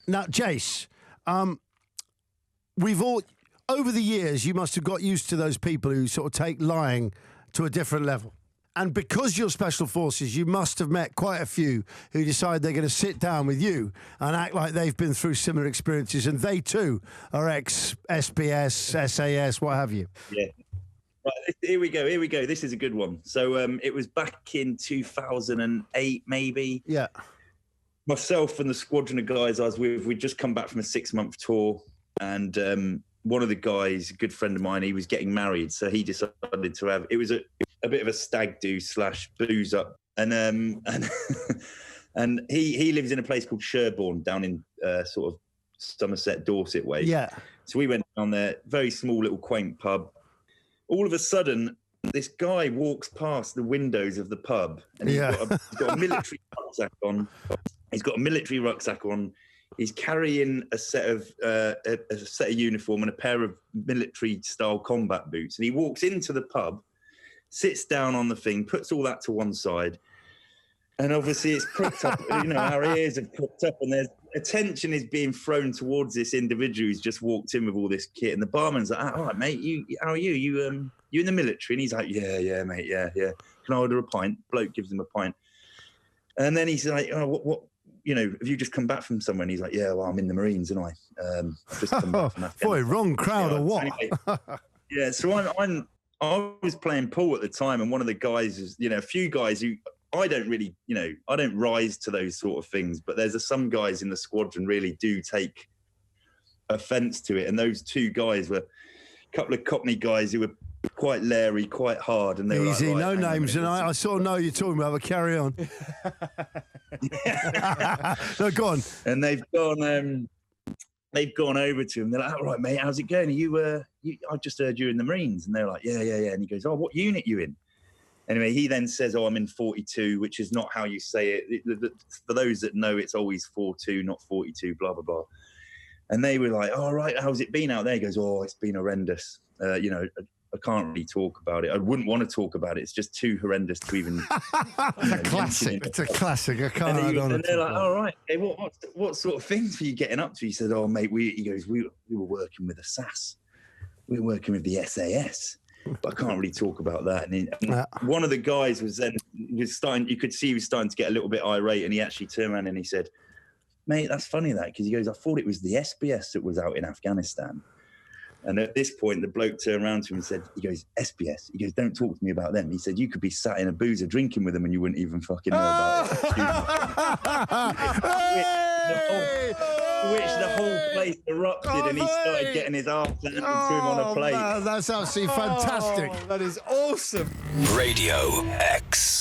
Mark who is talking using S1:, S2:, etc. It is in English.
S1: Now, Jace, we've all, over the years, you must have got used to those people who sort of take lying to a different level. And because you're Special Forces, you must have met quite a few who decide they're going to sit down with you and act like they've been through similar experiences, and they too are ex-SBS, SAS, what have you.
S2: Yeah. Right, here we go. This is a good one. So it was back in 2008, maybe.
S1: Yeah.
S2: Myself and the squadron of guys I was with, we'd just come back from a 6-month tour, and one of the guys, a good friend of mine, he was getting married, so he decided to have, it was a bit of a stag do / booze up, and and he lives in a place called Sherborne down in sort of Somerset, Dorset way.
S1: Yeah.
S2: So we went down there, very small little quaint pub. All of a sudden, this guy walks past the windows of the pub, and he's got a military rucksack on. He's got a military rucksack on. He's carrying a set of uniform and a pair of military-style combat boots. And he walks into the pub, sits down on the thing, puts all that to one side, and obviously it's pricked up. Our ears have pricked up, and there's attention is being thrown towards this individual who's just walked in with all this kit. And the barman's like, "All right, mate, how are you? You in the military?" And he's like, "Yeah, mate, yeah. Can I order a pint?" Bloke gives him a pint, and then he's like, "Oh, what?" Have you just come back from somewhere? And he's like, "Yeah, well, I'm in the Marines, and I've just come back from Afghanistan."
S1: Boy, wrong crowd or what?
S2: Anyway, yeah, so I was playing pool at the time, and one of the guys is, a few guys who I don't really, I don't rise to those sort of things, but there's some guys in the squadron really do take offence to it, and those two guys were a couple of Cockney guys who were quite leery, quite hard, and they were
S1: easy,
S2: like,
S1: no names, and I sort of know you're talking about, but carry on. No, go on.
S2: And they've gone over to him. They're like, "All right, mate, how's it going? Are you? I just heard you're in the Marines." And they're like, "Yeah." And he goes, "Oh, what unit you in?" Anyway, he then says, "Oh, I'm in 42," which is not how you say it. For those that know, it's always 42, not 42. Blah blah blah. And they were like, "All right, how's it been out there?" He goes, "Oh, it's been horrendous. I can't really talk about it. I wouldn't want to talk about it. It's just too horrendous to even."
S1: It's a classic. It's a classic. I can't.
S2: And they're like, "All right, okay, what sort of things were you getting up to?" He said, "Oh, mate, we were working with the SAS. We were working with the SAS, but I can't really talk about that." And one of the guys was starting. You could see he was starting to get a little bit irate, and he actually turned around and he said, "Mate, that's funny that," because he goes, "I thought it was the SBS that was out in Afghanistan." And at this point, the bloke turned around to him and said, he goes, "SBS?" He goes, "Don't talk to me about them." He said, "You could be sat in a boozer drinking with them and you wouldn't even fucking know about it." Which the whole place erupted, and he started getting his arse handed to him on a plate.
S1: Man, that's absolutely fantastic.
S3: That is awesome.
S4: Radio X.